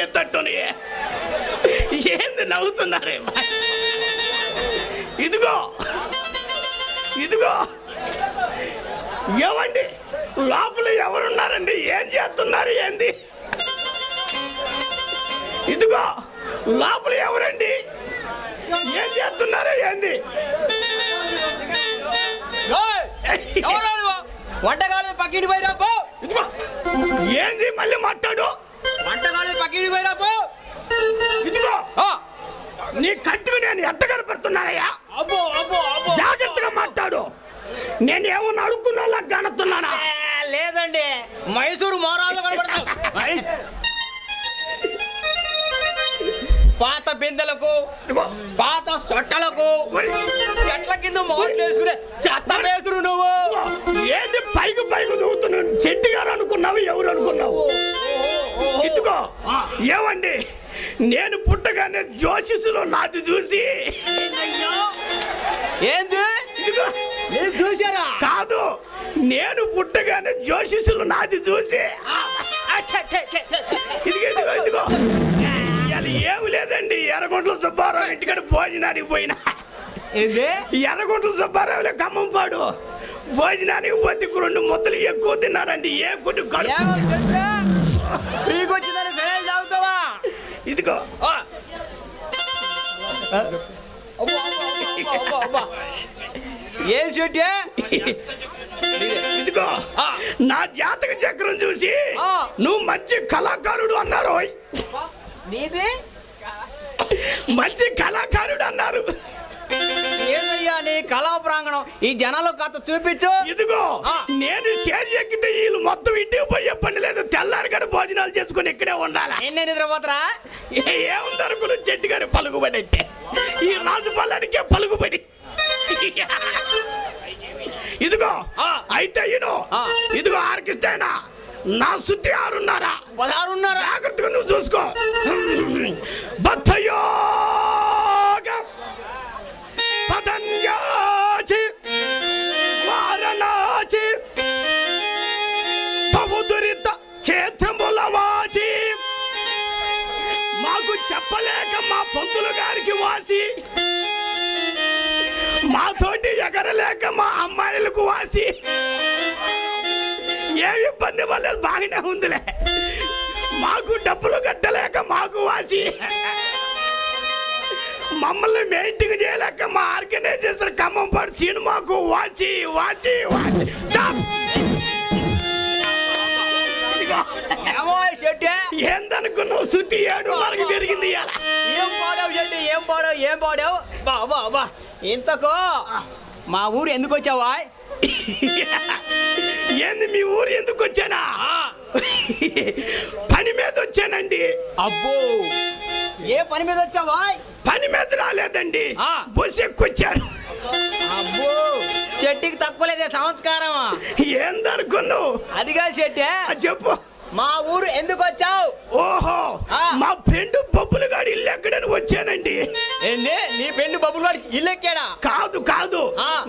తాగేటట్టుని ఏంది నవ్వుతున్నారే? ఇదిగో ఇదిగో ఏమండి లోపల ఎవరున్నారండి? ఏం చేస్తున్నారు? ఏంది? ఇదిగో లోపల ఎవరండి? ఏం చేస్తున్నారు? ఏంది? వంటకాలు పక్కింటి పోయిరాపో. ఏంది మళ్ళీ మాట్లాడు? వంటకాలు పక్కింటి పోయిరాపో. ఇదిగో నీ కట్టుకు నేను ఎట్ట కనపడుతున్నానయ్యా? అబ్బో అబ్బో అబ్బో జాగ్రత్తగా మాట్లాడు. నేను ఏమన్నా అడుక్కున్నా కనుతున్నానా? లేదండి, మైసూరు మోరాళ్ళు కనబడతావు. పాత బిందెలకు పాత సొట్టలకు చెట్ల కింద మోట్లు వేసుకునే చెత్త వేసురు నువ్వు. ఏంది పైకి పైకి దూకుతున్నావు? చెట్టు గారు అనుకున్నావు? ఎవరు అనుకున్నావు? ఇదిగో ఏమండి నేను పుట్టగానే జోషిసులో నాది చూసి ఏంది ఇదిగో నేను చూసారా? కాదు, నేను పుట్టగానే జోషిసులు నాది చూసి ఇదిగో ఇదిగో ఇదిగో అది ఏమి లేదండి. ఎర్రగుంట్ల సుబ్బారావు ఇంటికాడ భోజనానికి పోయినా. ఏంది? ఎర్రగుంట్ల సుబ్బారావులే ఖమ్మంపాడు భోజనానికి పోతే 2 ముద్దలు ఎక్కువ తిన్నారండి. ఏ కొట్టు వచ్చిందని తాగుతావా? ఇదిగో ఏం చెట్టే? ఇదిగో నా జాతక చక్రం చూసి నువ్వు మంచి కళాకారుడు అన్నారు. నీది మంచి కళాకారుడు అన్నారు. ఏందయ్యా నీ కళా ప్రాంగణం? ఈ జనాలు కథ చూపించు. ఇదిగో నేను స్టేజ్ ఎక్కితే వీళ్ళు మొత్తం ఇంటికి పోయే పని లేదు. తెల్లారిగడ భోజనాలు చేసుకుని ఇక్కడే ఉండాలి. ఎన్ని నిద్రపోతారా? ఏముందనుకుని చెట్టు గారి పలుకుబడి అంటే ఈ రాజు పల్లడికే పలుకుబడి. ఇదిగో అయితే ఇదిగో ఆర్కిస్తేనా నా సుత్తి 6:30 జాగ్రత్తగా నువ్వు చూసుకో. బత్తయోగ పదన్యాచి వారణాచి బహుదురిత క్షేత్రముల వాచి మాకు చెప్పలేక మా పంతులు గారికి వాసి మాతోటి ఎగరలేక మా అమ్మాయిలకు వాసి ఏ ఇబ్బంది పడలేదు, బాగానే ఉందిలే. మాకు డబ్బులు కట్టలేక మాకు వాసి మమ్మల్ని మెయింటైన్ చేయలేక మా ఆర్గనైజేషన్ ఖమ్మంపాడు సినిమాకు వాచి వాచి వాచి ఏందనుకున్నావు? శృతి 7:30 పెరిగింది. ఏం పాడావు చెట్టు? ఏం పాడావు? బాబా ఇంతకు మా ఊరు ఎందుకు వచ్చావా? ఏంది మీ ఊరు ఎందుకు వచ్చానా? పని మీద వచ్చానండి. అబ్బో ఏ పని మీద వచ్చావా? పని మీద రాలేదండి, బస్సు ఎక్కువచ్చారు. అబ్బో చెట్టుకి తక్కువలేదే సంస్కారం. ఏందనుకున్నావు? అదిగా చెట్టే చెప్పు. మా ఊరు ఎందుకు వచ్చావు? ఓహో మా ఫ్రెండ్ బొబ్బులు గాడి ఇల్లు ఎక్కడని వచ్చానండి. ఏంది నీ ఫ్రెండ్ బొబ్బులు గాడి ఇల్లు ఎక్కాడా? కాదు కాదు,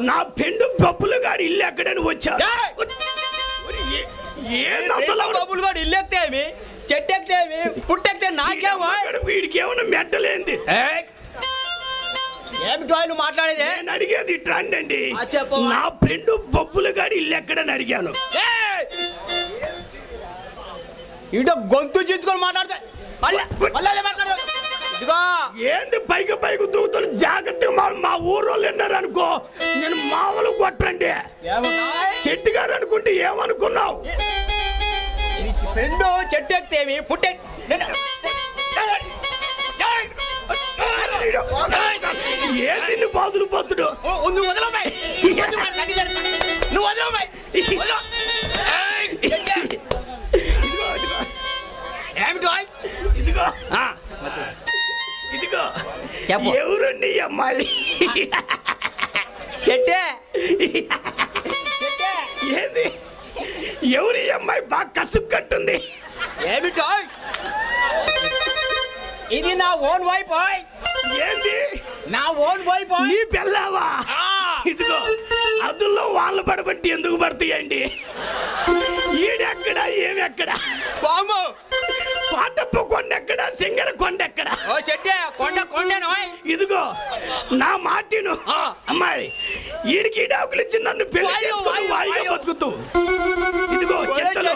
నా ఫ్రెండ్ బొబ్బులు గాడి ఇల్లు ఎక్కడని వచ్చా. బొబ్బులు గాడి ఇల్లు ఎక్కితేమి, చెట్టు ఎక్కితేమి, పుట్టెక్కితే నాకేమో. వీడికి ఏమన్నా మెట్టలేంది? ఏమిటో ఆయన మాట్లాడేది? నేను అడిగేది ట్రెండ్ అండి. నా ఫ్రెండ్ బొబ్బులు గాడి ఇల్లు ఎక్కడని అడిగాను. ఇటో గొంతు చించుకొని మాట్లాడతా. ఏంది పైకి పైకి దూతలు? జాగ్రత్తగా మా ఊరోళ్ళు విన్నారు అనుకో, నేను మామూలు కొట్టండి. చెట్టు గారు అనుకుంటే ఏమనుకున్నావు? ఫ్రెండ్ చెట్టు ఎక్కితేమి పుట్టే ఏంది నువ్వు బాధలు పోతుడు? నువ్వు వదలబాయ్, నువ్వు వదలబాయ్. ఇదిగో ఇదిగో ఎవరండి ఈ అమ్మాయి? చెట్టే ఏంది ఎవరి అమ్మాయి? బాగా కసుపు కట్టుంది. ఏమిటో ఇది? నా ఓన్ వైఫ్. ఏంది నా ఓన్ వైఫ్? నీ పెళ్ళావా? ఇదిగో అదుల్లో వాళ్ళు పడబట్టి ఎందుకు పడతాయండి? ఈడెక్కడ ఏమెక్కడ? బాము కోటప్ప కొండ ఎక్కడ సింగర కొండ ఎక్కడ ఓ చెట్టే కొండను ఇదిగో నా మాటిను అమ్మాయి ఈడికి డాకులు ఇచ్చి నన్ను పెళ్లి చేసుకుని వాయిగా బతుకుతూ ఇదిగో చెట్టలో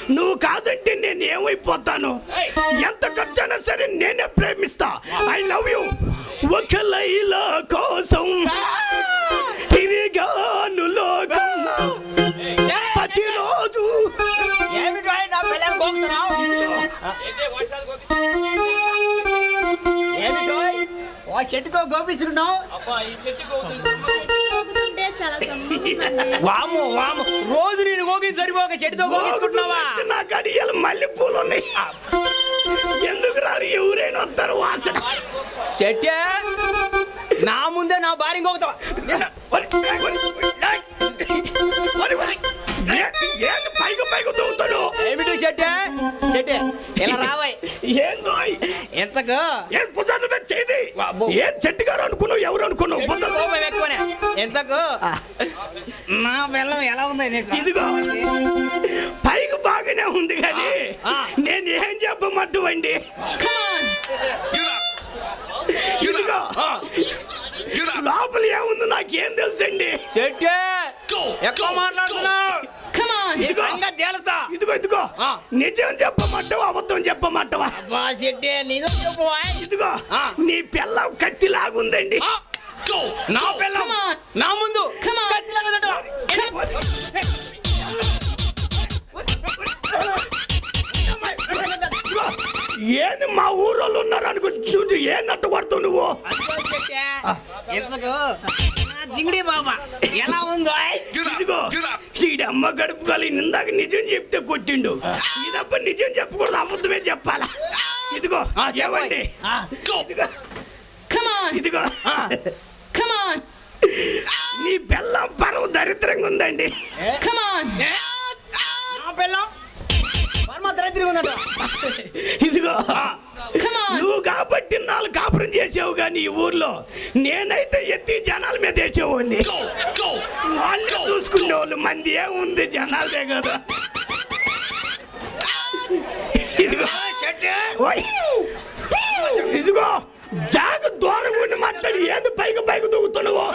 నువ్వు కాదంటే నేను ఏమైపోతాను ఎంత ఖర్చైనా సరే నేనే ప్రేమిస్తా ఐ లవ్ యూ ఒక లైలా కోసం తిరిగాను లోకం ప్రతిరోజు చెట్టుతో గోపించుకున్నావు వాము వాము రోజు నేను గోకి సరిపోక చెట్టుతో గోపించుకుంటున్నావా నా గడియలు మల్లె పూలు ఉన్నాయి ఎందుకు రారు ఎవరైనా వస్తారు వాసన చెట్టే నా ముందే నా భార్య గోగుతావా పైకి పైకి దూతాడు ఏమిటి చెట్టే చెట్టే ఇలా రావాయి ఏందో ఎంతకు ఏం పుజాదు మీద చేది ఏం చెట్టు గారు అనుకున్నావు ఎవరు అనుకున్నావు కోపం ఎక్కువనే ఎంతకు నా బెల్లం ఎలా ఉంది ఇదిగో పైకి బాగానే ఉంది కానీ నేను ఏం చెప్పమంటువండి ఇదిగో లోపల ఏముంది నాకేం తెలుసండి చెట్టే ఎక్కువ మాట్లాడుతున్నావు ఇదిగో ఇదిగో నిజం చెప్పమంటావా అబద్ధం చెప్పమంటావా చెట్టే నిజం చెప్పు ఇదిగో నీ పిల్ల కత్తి లాగుందండి నా పిల్ల నా ముందు కత్తి లాగుందంట ఏంది మా ఊరోళ్ళు ఉన్నారు అనుకో చూసి ఏందట్టు పడుతావు నువ్వు జింగిడి బాబా ఎలా ఉందో ఇదిగో ఈడమ్మ గడుపు కలిగి ఇందాక నిజం చెప్తే కొట్టిండు ఇదప్ప నిజం చెప్పకూడదు అబద్ధమే చెప్పాలా ఇదిగో ఏమండి ఇదిగో నీ బెల్లం పరవ దరిద్రంగా ఉందండి ఇదిగో నువ్వు కాబట్టి నాలుగు కాపురం చేసావు కానీ ఈ ఊర్లో నేనైతే ఎత్తి జనాల మీద వేసేవాడిని వాళ్ళు చూసుకునేవాళ్ళు మంది ఏముంది జనాలదే కదా ఇదిగో ఇదిగో జాగ దూరం ఉండి మాట్లాడి ఏంది పైకి పైకి దూకుతున్నావు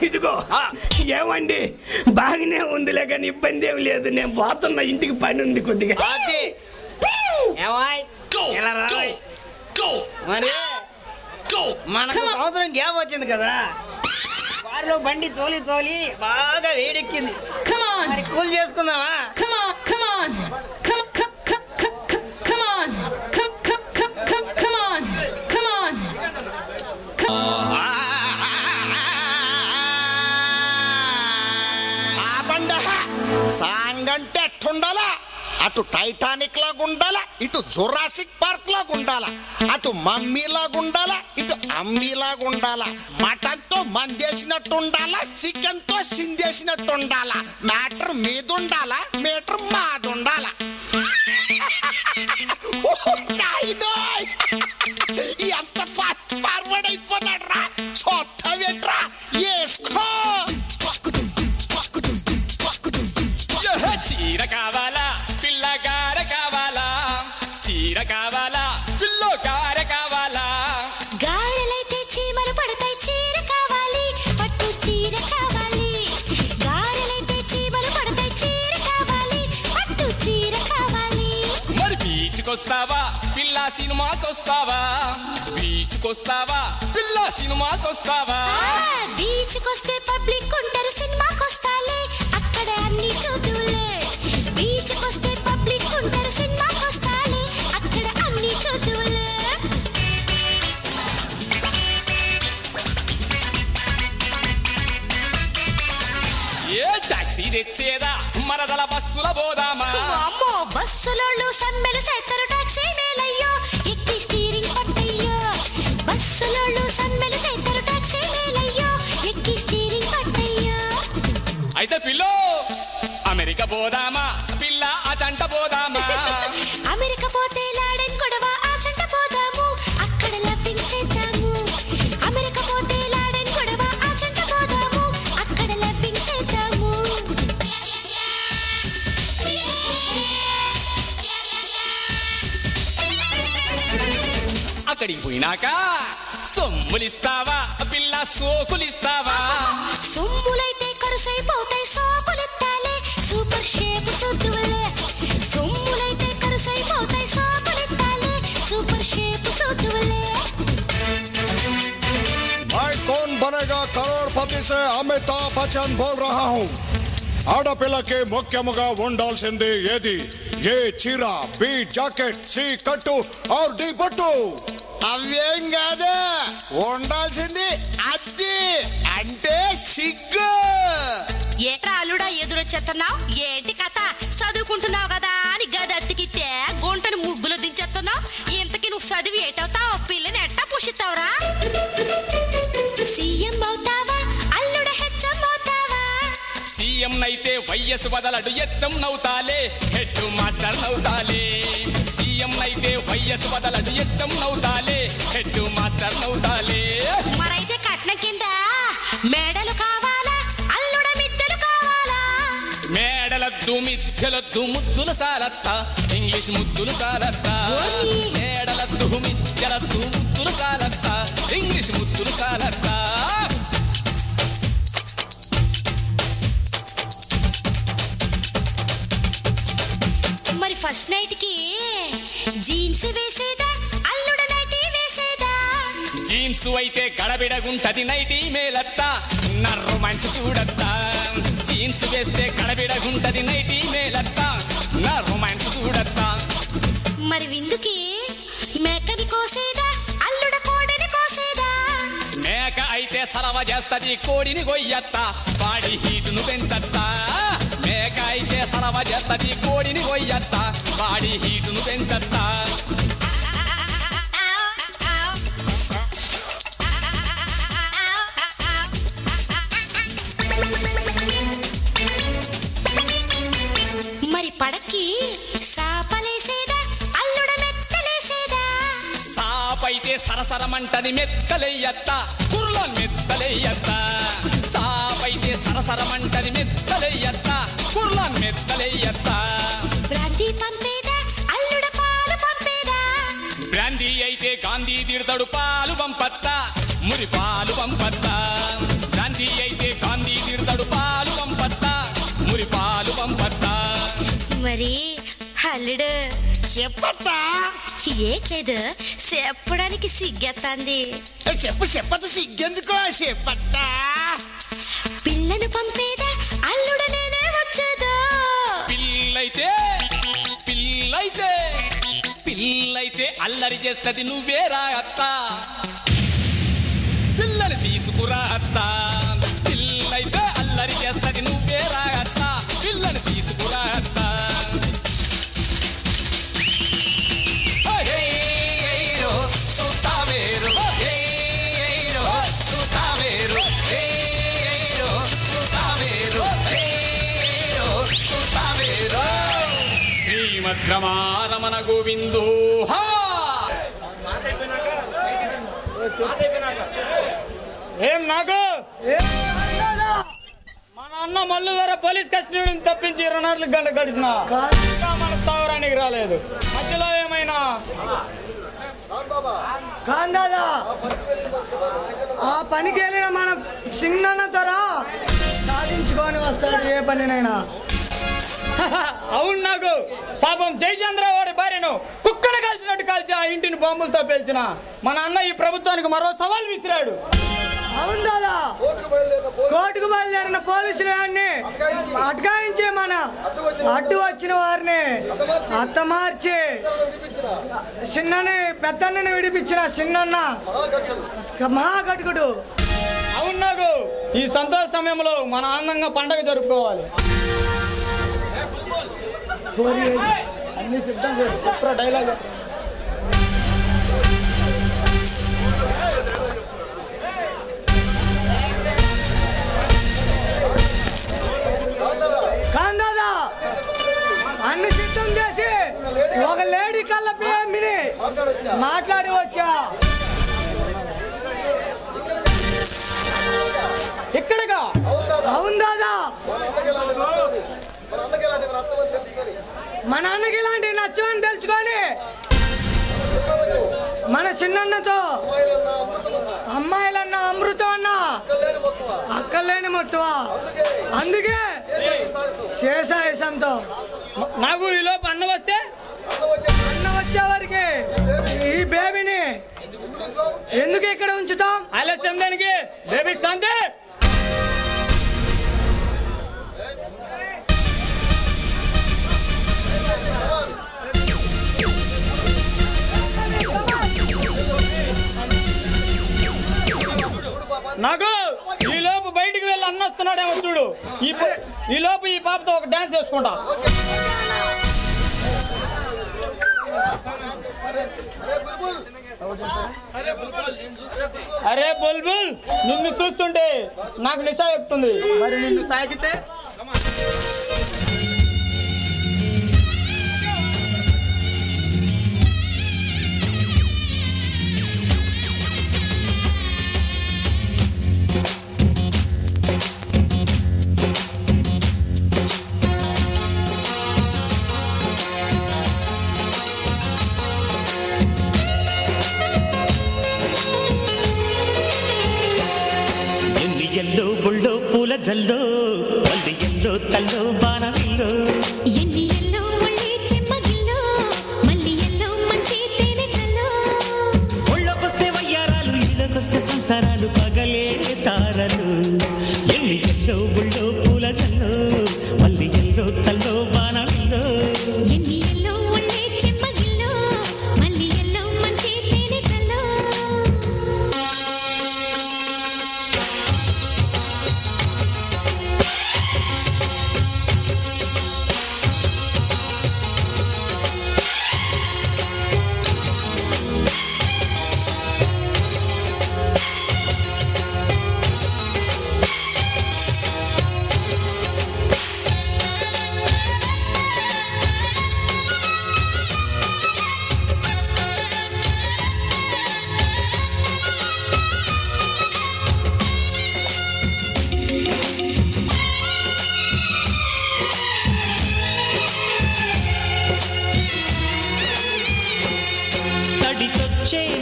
ఇదిగో ఏమండి బాగానే ఉందిలే కానీ ఇబ్బంది ఏమి లేదు నేను పోతున్నా ఇంటికి పని ఉంది కొద్దిగా మనకు సంవత్సరం గ్యాప్ వచ్చింది కదా వారిలో బండి తోలి తోలి బాగా వేడెక్కింది మరి కూల్ చేసుకుందామా సాంగంటే ఎట్టుండాలా అటు టైటానిక్ లాగా ఉండాలా ఇటు జురాసిక్ పార్క్ లాగా ఉండాలా అటు మమ్మీ లాగా ఉండాలా ఇటు అమ్మీ లాగా ఉండాలా మటన్ తో మందేసినట్టు ఉండాలా చికెన్ తో సిందేసినట్టు ఉండాలా మ్యాటర్ మీద ఉండాలా మీటర్ మాది ఉండాలా ఎంత ఫాస్ట్ ఫార్వర్డ్ అయిపోతాడు రా చూస్తావేట్రా వేసుకో చీర కావాలా పిల్లగార కావాలా చీర కావాలా పిల్లగార కావాలా గారెలైతే చీమలు పడతాయి చీర కావాలి పట్టు చీర కావాలి గారెలైతే చీమలు పడతాయి చీర కావాలి పట్టు చీర కావాలి మరి బీచ్కొస్తావా పిల్ల సినిమాకొస్తావా బీచ్కొస్తావా పిల్ల సినిమాకొస్తావా బీచ్కొస్తే పబ్లిక్ ఉంటారు సినిమాకొస్తాలే అక్కడ అన్ని చూదులే బీచ్కొస్తే పబ్లిక్ ఉంటారు సినిమాకొస్తాలే అక్కడ అన్ని చూదులే ఏ టాక్సీ తెచ్చేదా మరదల బస్సుల పోదామా అమ్మో బస్సులోళ్ళు సమ్మెలు చేస్తారు టాక్సీ మేలయ్యో ఎక్కి స్టీరింగ్ పట్టయ్యో బస్సులోళ్ళు సమ్మెలు చేస్తారు టాక్సీ మేలయ్యో ఎక్కి స్టీరింగ్ పట్టయ్యో అయితే పిల్లో అమెరికా పోదామా పిల్ల ఆ చంట పోదామా అమెరికా పోతే లాడెన్ గొడవ ఆ చంట పోదాము అక్కడ లవ్వింగ్ చేద్దాము పోయినాక సొమ్ములిస్తావా పిల్ల సోకులిస్తావా? సొమ్ములైతే కరుసైపోతాయి సోకులెత్తాలే సూపర్ షేప్ సూతువలే. సొమ్ములైతే కరుసైపోతాయి సోకులెత్తాలే సూపర్ షేప్ సూతువలే. मैं कौन बनेगा करोड़पति से अमिताभ बच्चन बोल रहा हूँ. ఆడపిల్లకి ముఖ్యముగా ఉండాల్సింది ఏది? ఏ చీర, బి జాకెట్, సి కట్టు ఆర్ డి పట్టు? అవేం కాదు, ఉండాల్సింది అద్ది అంటే సిగ్గు. ఏట్రా అల్లుడా ఎదురొచ్చేస్తున్నావు? ఏంటి కథ? చదువుకుంటున్నావు కదా అని గదత్తికితే గుంటను ముగ్గులు దించేస్తున్నావు. ఇంతకి నువ్వు చదివి ఏటవుతావు? పిల్లని ఎట్టా పుష్టిస్తావురా? సీఎం అవుతావా అల్లుడ హెచ్చం అవుతావా? సీఎం నైతే వైఎస్ బదలడు హెచ్చం నవ్వుతాలే హెడ్ మాస్టర్ నవ్వుతాలే. సీఎం నైతే వైఎస్ బదలడు హెచ్చం నవ్వుతాలే హెడ్ మాస్టర్ నవ్వుతాలే. మరైతే కట్నం కింద మేడలు కావాలా అల్లుడ మిద్దెలు కావాలా? మేడలద్దు మిద్దెలద్దు ముద్దులు సాలత్తా ఇంగ్లీష్ ముద్దులు సాలత్తా. మేడలద్దు మిద్దెలద్దు ముద్దులు సాలత్తా ఇంగ్లీష్ ముద్దులు సాలత్తా. మరి ఫస్ట్ నైట్ కి జీన్స్ వేసేదా అల్లుడ నైటీ వేసేదా? జీన్స్ అయితే గడబిడగుంటది నైటీ మేలత్తా నా రొమాన్స్ చూడత్తా. జీన్స్ వేస్తే గడబిడగుంటది నైటీ మేలత్తా నా రొమాన్స్ చూడత్తా. మరి విందుకి మేకని కోసేదా అల్లుడ కోడిని కోసేదా? మేక అయితే సరవ చేస్తది కోడిని కొయ్యత్తా బాడీ హీటును పెంచత్తా. మేక అయితే సరవ చేస్తది కోడిని కొయ్యత్తా బాడీ హీటును పెంచత్తా. మరి పడక్కి సాపలేసేదా అల్లుడ మెత్తలేసేదా? సాపైతే సరసరమంటది మెత్తలెయ్యత్తా కుర్లోన్ మెత్తలెయ్యత్తా. సాపైతే సరసరమంటది మెత్తలెయ్యత్తా కుర్లోన్ మెత్తలెయ్యత్తా. బ్రాంతి పంపేదా అల్లుడ పాలు పంపేదా? బ్రాందీ అయితే గాంధీ తిడతాడు పాలు పంపత్తా మురి పాలు పంపత్తా. బ్రాందీ అయితే గాంధీ తిడతాడు పాలు పంపత్తా మురి పాలు పంపత్తా. మరి అల్లుడు చెప్పత్తా. ఏట్లేదు చెప్పడానికి సిగ్గెత్తాంది. చెప్పదు సిగ్గెందుకో చెప్పత్తా. పిల్లను పంపేదా అల్లుడ నేనే వచ్చేదా? పిల్లైతే పిల్లైతే పిల్లైతే అల్లరి చేస్తది నువ్వేరా అత్తా. పిల్లని తీసుకురా అత్తా. పిల్లైతే అల్లరి చేస్తది నువ్వేరా అత్తా. పిల్లని తీసుకురా అత్తా. శ్రీమద్రమారమణ గోవిందో హా. ఏం నాకు మన అన్న మల్లు ద్వారా పోలీస్ కస్టడీ తప్పించి 24 గంటలు గడిచిన మన తావరానికి రాలేదు. మధ్యలో ఏమైనా కాందాదా ఆ పనికి వెళ్ళిన మన సింగన్న త్వర సాధించుకొని వస్తాడు ఏ పనినైనా. అవును నాకు పాపం జయచంద్ర వాడి భార్యను కుక్కను కాల్చినట్టు కాల్చి ఆ ఇంటిని బాంబులతో పేల్చిన మన అన్న ఈ ప్రభుత్వానికి మరో సవాల్ విసిరాడు. అవును దాదా, కోర్టుకు బయలుదేరిన పోలీసులు అన్ని అటకాయించి మన అడ్డు వచ్చిన వారిని అత్తమార్చి చిన్నని పెద్దన్నని విడిపించిన చిన్నన్న మహాఘటకుడు. అవును నాకు ఈ సంతోష సమయంలో మన ఆనందంగా పండగ జరుపుకోవాలి. అన్ని సిద్ధం చేసి డైలాగ్ కాందాదా అన్ని సిద్ధం చేసి ఒక లేడీ కళ్ళ పిల్లని మాట్లాడి వచ్చా. ఎక్కడగా? అవును దాదా, మన అన్నకి ఇలాంటి నచ్చమని తెలుసుకొని మన చిన్నతో అమ్మాయిలన్న అమృతం అన్న అక్కలేని మొత్తవా అందుకే శేషాయసంతో నాకు ఈ లోపు అన్న వస్తే అన్న వచ్చే వారికి ఈ బేబీని ఎందుకు ఇక్కడ ఉంచుతాం ఆలస్యం దానికి బేబీ సంతే నాకు ఈ లోపు బయటికి వెళ్ళి అన్న వస్తున్నాడేమో చూడు ఈ లోపు ఈ పాపతో ఒక డాన్స్ వేసుకుంటా అరే బుల్బుల్ నిన్ను చూస్తుంటే నాకు నిశా ఎక్కుతుంది మరి నిన్ను తాకితే ఎల్లో బుళ్ళో పూల జల్లో వల్లి ఎల్లో తల్లో బాణవిల్లో ఎన్ని ఎల్లో ఒళ్ళే చెమ్మగిల్లో మల్లి ఎల్లో మంచి తేనె జల్లో ఒళ్ళకొస్తే వయ్యారాలు ఇళ్ళకొస్తే సంసారాలు పగలే తారలు ఎన్ని ఎల్లో బుళ్ళో పూల జల్లో వల్లి ఎల్లో తల్లో బాణవిల్లో ఎన్ని ఎల్లో ఒళ్ళే చెమ్మగిల్లో మల్లి ఎల్లో మంచి తేనె జల్లో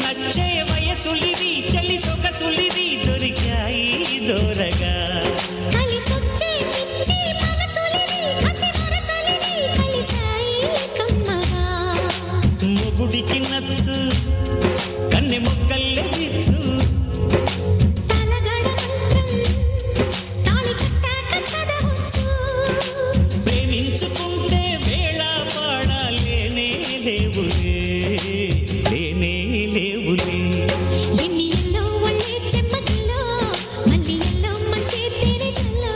నచ్చే వయసులివి చలి సొగసులివి దొరికాయి దూరగా కలిసొచ్చే పిచ్చి మనసులివి కసి వరసలివి కలిసాయి కమ్మగా మొగుడికి నచ్చు కన్నె మొక్కల్లే విచ్చు తలగడ మంత్రం తాళి కట్టాక చదవచ్చు ప్రేమించుకుంటే వేళ పాడాలేనే లేవులే లేనే లేవులే ఎన్ని ఎల్లో ఒళ్ళే చెమ్మగిల్లో మల్లి ఎల్లో మంచి తేనె జల్లో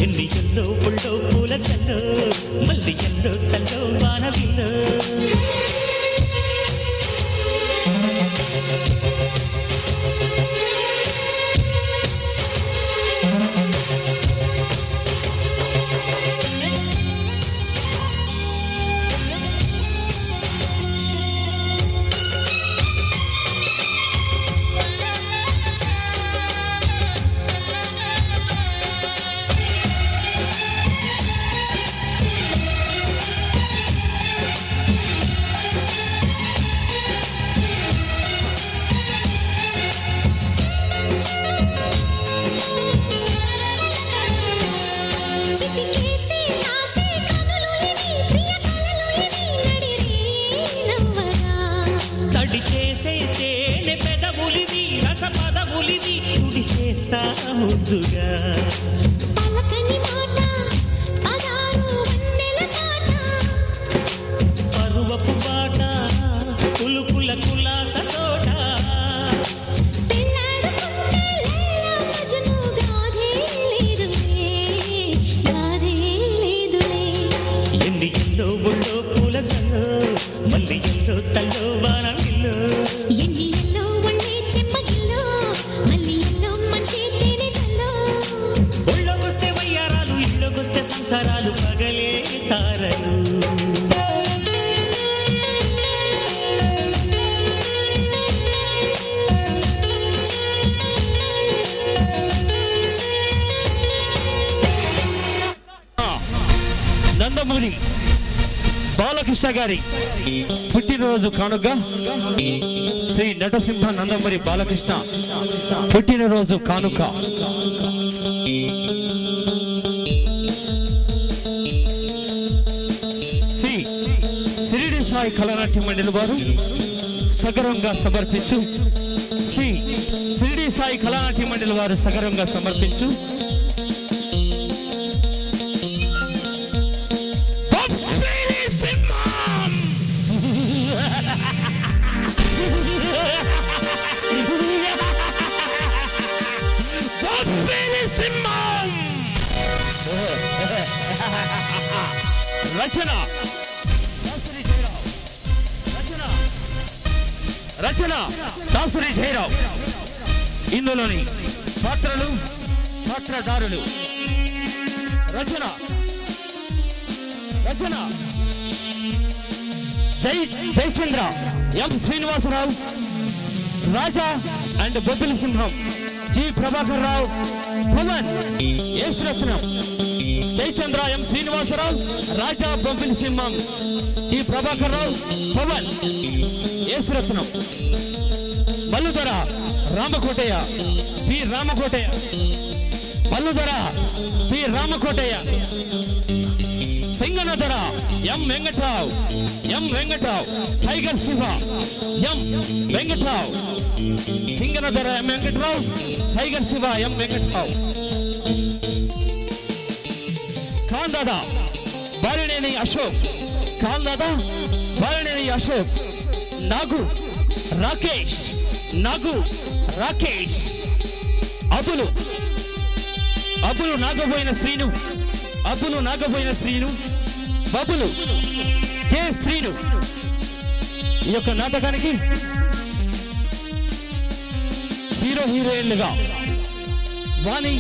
ఎన్ని ఎల్లో పుల్లో పూల జల్లో మల్లి ఎల్లో తల్లో వానవిల్లో చిటికేసి ఆసే కనులు ఇవి ప్రియ కలలు ఇవి నడిరే నవ్వగా తడి చేసే తేనె పెదవులివి రస పదవులివి తుడి చేస్తా ముద్దుగా పలకని మాట పదారు వన్నెల పాట పరువపు బాట కులుకుల కులాస తోట పెళ్ళాడుకుంటే లైలా మజ్ను గాథే లేదులే ఎన్ని ఎల్లో ఒళ్ళో పూల జల్లో మల్లి ఎల్లో తల్లో వానవిల్లో ఎన్ని ఎల్లో ఒళ్ళే చెమ్మగిల్లో మల్లి ఎల్లో మంచి తేనె జల్లో ఒళ్ళొకొస్తే వయ్యారాలు ఇళ్ళొకొస్తే సంసారాలు పగలే తారలు నందమూరి బాలకృష్ణ గారి పుట్టినరోజు కానుక శ్రీ నటసింహ నందమూరి బాలకృష్ణ పుట్టినరోజు కానుక శ్రీ షిరిడి సాయి కళానాట్య మండలి వారు సగర్వంగా సమర్పించు శ్రీ షిరిడి సాయి కళానాట్య మండలి వారు సగర్వంగా సమర్పించు రచన దాసరి జయరావు ఇందులోని పాత్రలు పాత్రధారులు రచన జయచంద్ర ఎం శ్రీనివాసరావు రాజా అండ్ బొబ్బిలి సింహం జి ప్రభాకర్ రావు పవన్ ఎస్ రత్నం జయచంద్ర ఎం శ్రీనివాసరావు రాజా బొబ్బిలి సింహం జి ప్రభాకర్ రావు పవన్ ఎస్ రత్నం మల్లుధర రామకోటయ్య పి రామకోటయ్య మల్లుధర పి రామకోటయ్య సింగనధర ఎం వెంకట్రావు టైగర్ శివ ఎం వెంకట్రావు సింగనధర ఎం వెంకట్రావు టైగర్ శివ ఎం వెంకట్రావు కాందాద బాలినేని అశోక్ నాగు రాకేష్ అబులు నాగబోయిన శ్రీను బబులు కే శ్రీను ఈ యొక్క నాటకానికి హీరోయిన్లుగా వాణి